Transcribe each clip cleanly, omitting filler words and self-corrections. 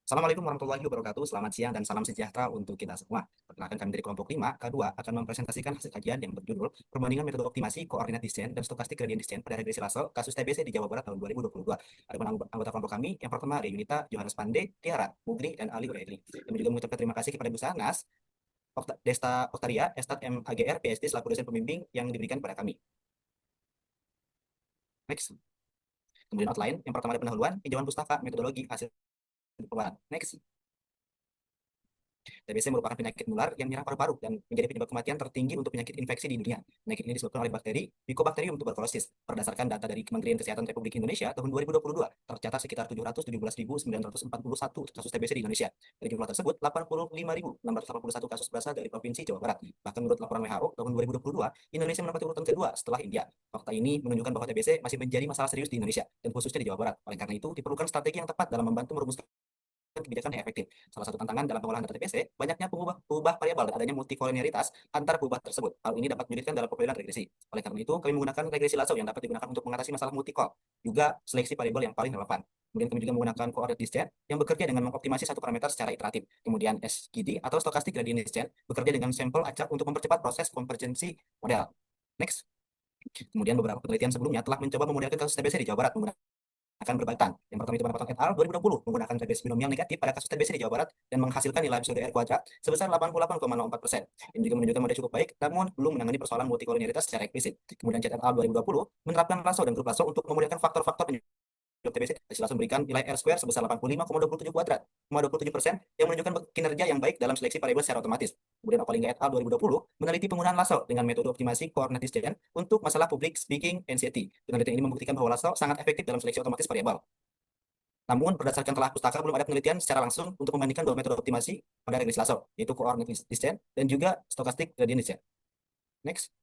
Assalamualaikum warahmatullahi wabarakatuh. Selamat siang dan salam sejahtera untuk kita semua. Perkenalkan kami dari kelompok 5, K2 akan mempresentasikan hasil kajian yang berjudul Perbandingan Metode Optimasi Koordinat Descent dan Stokastik Gradient Descent pada regresi Lasso kasus TBC di Jawa Barat tahun 2022. Adapun anggota kelompok kami, yang pertama ada Yunita, Johannes Pande, Tiara, Mugri, dan Ali Uraili. Kami juga mengucapkan terima kasih kepada Bu Sanas, Desta Oktaria, Estat MAGR, PhD selaku dosen pembimbing yang diberikan pada kami. Next. Kemudian outline, yang pertama ada pendahuluan, tinjauan pustaka, metodologi, hasil pengembangan. Next. TBC merupakan penyakit menular yang menyerang paru-paru dan menjadi penyebab kematian tertinggi untuk penyakit infeksi di dunia. Penyakit ini disebabkan oleh bakteri Mycobacterium tuberculosis. Berdasarkan data dari Kementerian Kesehatan Republik Indonesia tahun 2022, tercatat sekitar 717.941 kasus TBC di Indonesia. Dari jumlah tersebut, 85.681 kasus berasal dari Provinsi Jawa Barat. Bahkan menurut laporan WHO tahun 2022, Indonesia menempati urutan kedua setelah India. Fakta ini menunjukkan bahwa TBC masih menjadi masalah serius di Indonesia dan khususnya di Jawa Barat. Oleh karena itu, diperlukan strategi yang tepat dalam membantu merumuskan kebijakan yang efektif. Salah satu tantangan dalam pengolahan data TPC, banyaknya pengubah variabel dan adanya multikolinearitas antara pengubah tersebut. Hal ini dapat menyulitkan dalam pemilihan regresi. Oleh karena itu, kami menggunakan regresi Lasso yang dapat digunakan untuk mengatasi masalah multikol, juga seleksi variabel yang paling relevan. Kemudian kami juga menggunakan coordinate descent yang bekerja dengan mengoptimasi satu parameter secara iteratif. Kemudian SGD atau stochastic gradient descent bekerja dengan sampel acak untuk mempercepat proses konvergensi model. Next. Kemudian beberapa penelitian sebelumnya telah mencoba memodelkan kasus TBC di Jawa Barat menggunakan akan berbaikan. Yang pertama itu Panapotong et al. 2020 menggunakan TBC binomial negatif pada kasus TBC di Jawa Barat dan menghasilkan nilai absolut R kuadrat sebesar 88,04%. Ini juga menunjukkan model cukup baik, namun belum menangani persoalan multikolinearitas secara eksplisit. Kemudian Chat et al. 2020 menerapkan Lasso dan grup Lasso untuk memudahkan faktor-faktor penyebab TBC. Langsung memberikan nilai R square sebesar 85,27 kuadrat, 27% yang menunjukkan kinerja yang baik dalam seleksi variabel secara otomatis. Kemudian Opalingga et al. 2020 meneliti penggunaan Lasso dengan metode optimasi coordinate descent untuk masalah public speaking anxiety. Penelitian ini membuktikan bahwa Lasso sangat efektif dalam seleksi otomatis variabel. Namun, berdasarkan telah pustaka, belum ada penelitian secara langsung untuk membandingkan dua metode optimasi pada regresi Lasso, yaitu coordinate descent dan juga stochastic gradient descent. Next.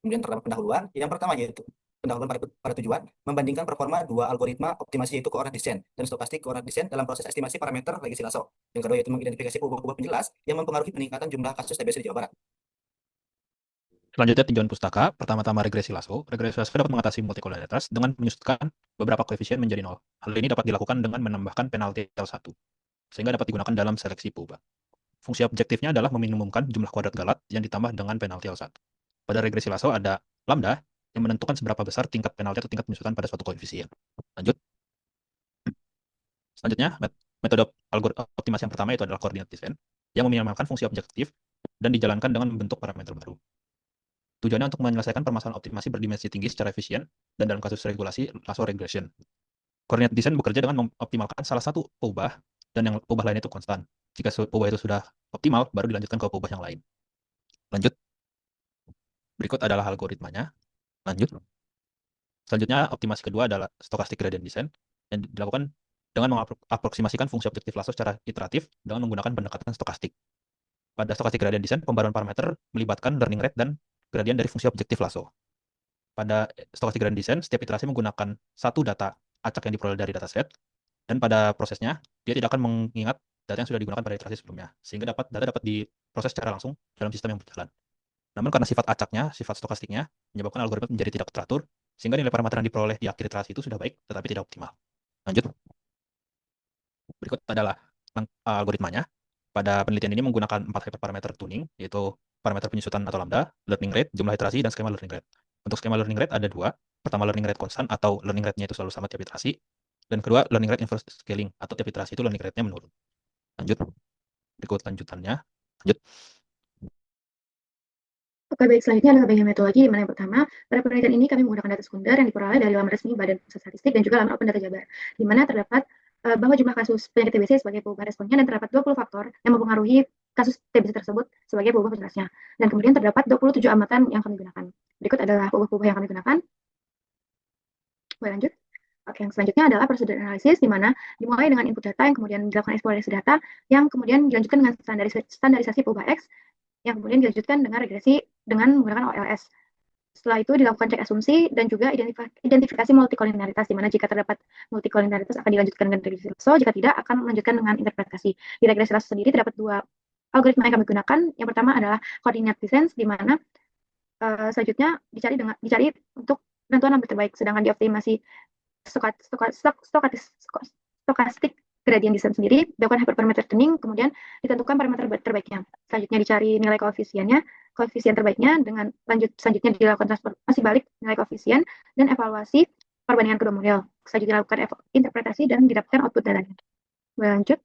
Kemudian terdapat pendahuluan. Yang pertama yaitu pendahuluan pada tujuan membandingkan performa dua algoritma optimasi yaitu coordinate descent dan stochastic coordinate descent dalam proses estimasi parameter regresi Lasso. Yang kedua yaitu mengidentifikasi pengubah-pengubah penjelas yang mempengaruhi peningkatan jumlah kasus TBC di Jawa Barat. Selanjutnya tinjauan pustaka, pertama-tama regresi Lasso. Regresi Lasso dapat mengatasi multikolinearitas dengan menyusutkan beberapa koefisien menjadi 0. Hal ini dapat dilakukan dengan menambahkan penalti L1, sehingga dapat digunakan dalam seleksi pengubah. Fungsi objektifnya adalah meminimumkan jumlah kuadrat galat yang ditambah dengan penalti L1. Pada regresi Lasso ada lambda yang menentukan seberapa besar tingkat penalti atau tingkat penyusutan pada suatu koefisien. Lanjut. Selanjutnya, metode optimasi yang pertama itu adalah coordinate descent yang meminimalkan fungsi objektif dan dijalankan dengan membentuk parameter baru. Tujuannya untuk menyelesaikan permasalahan optimasi berdimensi tinggi secara efisien dan dalam kasus regulasi Lasso regression. Coordinate descent bekerja dengan mengoptimalkan salah satu peubah dan yang peubah lain itu konstan. Jika peubah itu sudah optimal, baru dilanjutkan ke peubah yang lain. Lanjut. Berikut adalah algoritmanya. Lanjut. Selanjutnya, optimasi kedua adalah stochastic gradient descent yang dilakukan dengan mengaproksimasikan fungsi objektif Lasso secara iteratif dengan menggunakan pendekatan stokastik. Pada stochastic gradient descent, pembaruan parameter melibatkan learning rate dan gradient dari fungsi objektif Lasso. Pada stochastic gradient descent, setiap iterasi menggunakan satu data acak yang diperoleh dari dataset, dan pada prosesnya, dia tidak akan mengingat data yang sudah digunakan pada iterasi sebelumnya, sehingga data dapat diproses secara langsung dalam sistem yang berjalan. Namun karena sifat acaknya, sifat stokastiknya, menyebabkan algoritma menjadi tidak teratur, sehingga nilai parameter yang diperoleh di akhir iterasi itu sudah baik, tetapi tidak optimal. Lanjut. Berikut adalah algoritmanya. Pada penelitian ini menggunakan 4 hyperparameter tuning, yaitu parameter penyusutan atau lambda, learning rate, jumlah iterasi, dan skema learning rate. Untuk skema learning rate ada dua. Pertama, learning rate konstan atau learning rate-nya itu selalu sama tiap iterasi. Dan kedua, learning rate inverse scaling atau tiap iterasi itu learning rate-nya menurun. Lanjut. Berikut lanjutannya. Lanjut. Oke, baik. Selanjutnya adalah bagian metodologi, di mana yang pertama, pada penelitian ini kami menggunakan data sekunder yang diperoleh dari laman resmi Badan Pusat Statistik dan juga laman Open Data Jabar, di mana terdapat bahwa jumlah kasus penyakit TBC sebagai perubahan responnya dan terdapat 20 faktor yang mempengaruhi kasus TBC tersebut sebagai perubahan penjelasnya. Dan kemudian terdapat 27 amatan yang kami gunakan. Berikut adalah perubahan yang kami gunakan. Boleh lanjut? Oke, yang selanjutnya adalah prosedur analisis, di mana dimulai dengan input data yang kemudian dilakukan eksplorasi data, yang kemudian dilanjutkan dengan standarisasi perubahan X, yang kemudian dilanjutkan dengan regresi dengan menggunakan OLS. Setelah itu dilakukan cek asumsi dan juga identifikasi multikolinearitas, di mana jika terdapat multikolinearitas akan dilanjutkan dengan regresi Lasso, jika tidak akan melanjutkan dengan interpretasi. Di regresi Lasso sendiri terdapat dua algoritma yang kami gunakan. Yang pertama adalah coordinate descent, di mana selanjutnya dicari untuk penentuan hampir terbaik, sedangkan di optimasi stochastic gradient descent sendiri, dilakukan hyperparameter tuning, kemudian ditentukan parameter terbaiknya. Selanjutnya dicari nilai koefisiennya, koefisien terbaiknya, dengan selanjutnya dilakukan transformasi balik nilai koefisien, dan evaluasi perbandingan kedua model. Selanjutnya dilakukan interpretasi dan didapatkan output datanya. Lanjut.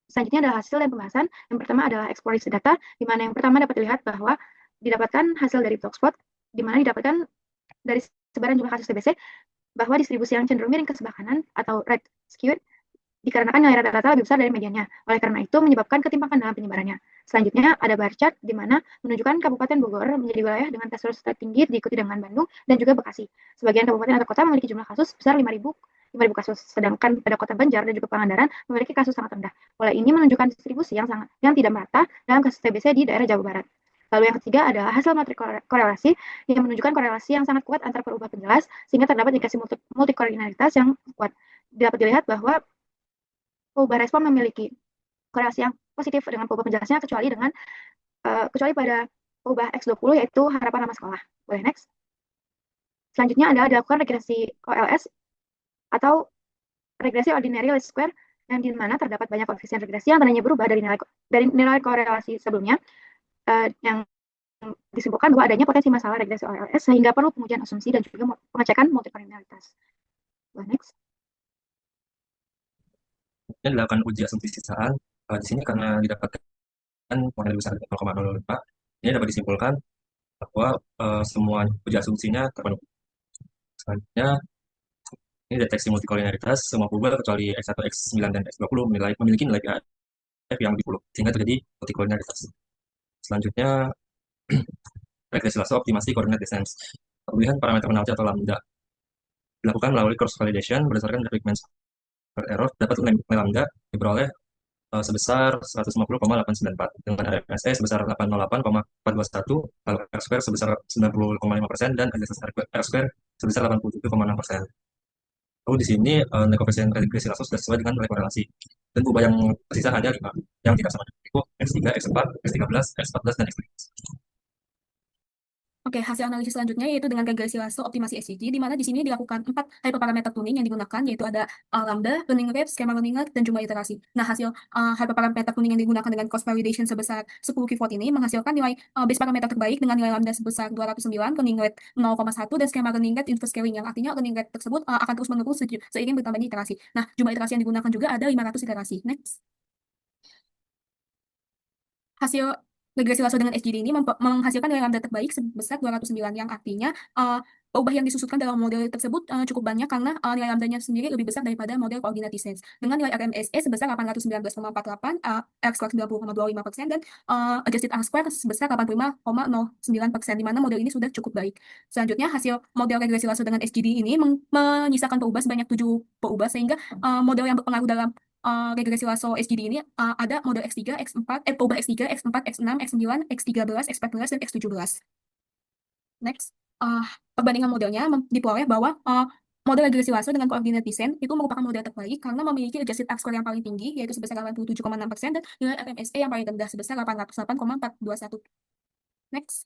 Selanjutnya adalah hasil dan pembahasan. Yang pertama adalah exploratory data, di mana yang pertama dapat dilihat bahwa didapatkan hasil dari Blogspot, di mana didapatkan dari sebaran jumlah kasus TBC bahwa distribusi yang cenderung miring ke sebelah kanan atau right skewed dikarenakan nilai rata-rata lebih besar dari mediannya. Oleh karena itu menyebabkan ketimpangan dalam penyebarannya. Selanjutnya ada bar chart di mana menunjukkan Kabupaten Bogor menjadi wilayah dengan kasus tertinggi diikuti dengan Bandung dan juga Bekasi. Sebagian kabupaten atau kota memiliki jumlah kasus sebesar 5.000 kasus, sedangkan pada kota Banjar dan juga Pangandaran memiliki kasus sangat rendah. Pola ini menunjukkan distribusi yang tidak merata dalam kasus TBC di daerah Jawa Barat. Lalu yang ketiga adalah hasil matrik korelasi yang menunjukkan korelasi yang sangat kuat antara perubahan penjelas sehingga terdapat indikasi multikoordinalitas yang kuat. Dapat dilihat bahwa perubahan respon memiliki korelasi yang positif dengan perubahan penjelasnya kecuali pada perubahan X20 yaitu harapan nama sekolah. Boleh next. Selanjutnya adalah dilakukan regresi OLS atau regresi ordinary least square yang di mana terdapat banyak koefisien regresi yang tadinya berubah dari nilai korelasi sebelumnya yang disimpulkan bahwa adanya potensi masalah regresi OLS sehingga perlu pengujian asumsi dan juga pengecekan multikordinalitas. Next. Kemudian dilakukan uji asumsi sisaan. Di sini karena didapatkan model besar 0,05, ini dapat disimpulkan bahwa semua uji asumsinya terpenuhi. Selanjutnya, ini deteksi multikolinearitas, semua perubahan kecuali X1, X9, dan X20 memiliki nilai PAF yang lebih 10, sehingga terjadi multikolinearitas. Selanjutnya, regresi lasso optimasi coordinate descent. Pemilihan parameter penalti atau lambda dilakukan melalui cross validation berdasarkan mean square error. Dapat nilai lambda diperoleh sebesar 150,894 dengan RMSE sebesar 808,421, lalu R square sebesar 90,5% dan adjusted R square sebesar 87,6%. Lalu di sini nilai koefisien regresi lasso sudah sesuai dengan nilai korelasi. Dan perubahan yang tersisa hanya 5 yang tidak sama, yaitu X3, X4, X13, X14, dan X15. Oke, hasil analisis selanjutnya yaitu dengan regresi lasso optimasi SCG, di mana di sini dilakukan 4 hyperparameter tuning yang digunakan, yaitu ada lambda, learning rate, skema learning rate, dan jumlah iterasi. Nah, hasil hyperparameter tuning yang digunakan dengan cross validation sebesar 10 pivot ini menghasilkan nilai base parameter terbaik dengan nilai lambda sebesar 209, learning rate 0,1, dan skema learning rate inverse scaling, yang artinya learning rate tersebut akan terus menerus seiring bertambahnya iterasi. Nah, jumlah iterasi yang digunakan juga ada 500 iterasi. Next. Hasil regresi lasso dengan SGD ini menghasilkan nilai lambda terbaik sebesar 209, yang artinya perubahan yang disusutkan dalam model tersebut cukup banyak karena nilai lambdanya sendiri lebih besar daripada model coordinate descent dengan nilai RMSE sebesar 819,48, R square 90,25%, dan adjusted R square sebesar 85,09%, di mana model ini sudah cukup baik. Selanjutnya, hasil model regresi lasso dengan SGD ini menyisakan perubahan sebanyak 7 perubahan, sehingga model yang berpengaruh dalam regresi lasso SGD ini ada model X3, X4, perubahan X3, X4, X6, X9, X13, X14, dan X17. Next, perbandingan modelnya diperoleh bahwa model regresi lasso dengan coordinate descent itu merupakan model terbaik karena memiliki adjusted R square yang paling tinggi, yaitu sebesar 87,6%, dan nilai RMSE yang paling rendah sebesar 808,421. Next.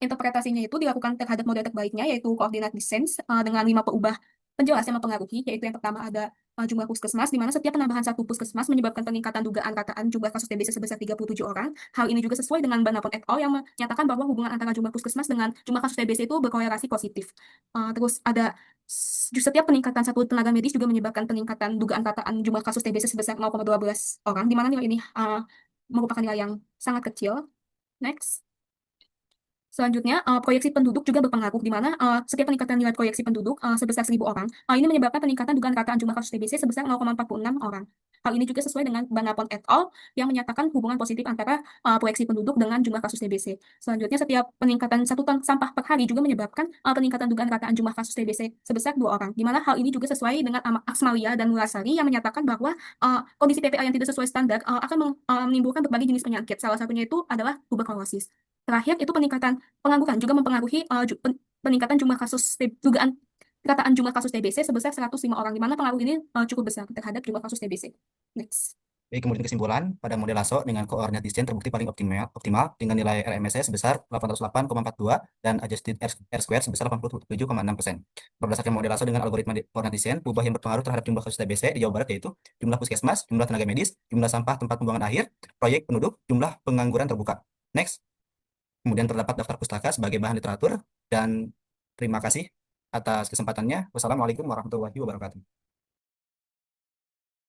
Interpretasinya itu dilakukan terhadap model terbaiknya, yaitu coordinate descent dengan 5 perubahan penjelas yang mempengaruhi, yaitu yang pertama ada jumlah puskesmas, di mana setiap penambahan satu puskesmas menyebabkan peningkatan dugaan rataan jumlah kasus TBC sebesar 37 orang. Hal ini juga sesuai dengan Banapon et al. Yang menyatakan bahwa hubungan antara jumlah puskesmas dengan jumlah kasus TBC itu berkorelasi positif. Terus ada setiap peningkatan satu tenaga medis juga menyebabkan peningkatan dugaan rataan jumlah kasus TBC sebesar 0,12 orang, di mana nilai ini merupakan nilai yang sangat kecil. Next. Selanjutnya, proyeksi penduduk juga berpengaruh, di mana setiap peningkatan nilai proyeksi penduduk sebesar 1.000 orang, ini menyebabkan peningkatan dugaan rataan jumlah kasus TBC sebesar 0,46 orang. Hal ini juga sesuai dengan Banapon et al. Yang menyatakan hubungan positif antara proyeksi penduduk dengan jumlah kasus TBC. Selanjutnya, setiap peningkatan 1 ton sampah per hari juga menyebabkan peningkatan dugaan rataan jumlah kasus TBC sebesar 2 orang, di mana hal ini juga sesuai dengan Aksmalia dan Mulasari yang menyatakan bahwa kondisi PPA yang tidak sesuai standar akan menimbulkan berbagai jenis penyakit. Salah satunya itu adalah tuberkulosis. Terakhir, itu peningkatan pengangguran juga mempengaruhi peningkatan jumlah kasus dugaan rataan jumlah kasus TBC sebesar 105 orang, di mana pengaruh ini cukup besar terhadap jumlah kasus TBC. Next. Jadi kemudian kesimpulan, pada model LASO dengan koordinat desain terbukti paling optimal dengan nilai RMSE sebesar 808,42 dan adjusted R-square sebesar 87,6%. Berdasarkan model LASO dengan algoritma koordinat desain, perubahan yang berpengaruh terhadap jumlah kasus TBC di Jawa Barat yaitu jumlah puskesmas, jumlah tenaga medis, jumlah sampah tempat pembuangan akhir, proyek penduduk, jumlah pengangguran terbuka. Next. Kemudian terdapat daftar pustaka sebagai bahan literatur dan terima kasih atas kesempatannya. Wassalamualaikum warahmatullahi wabarakatuh.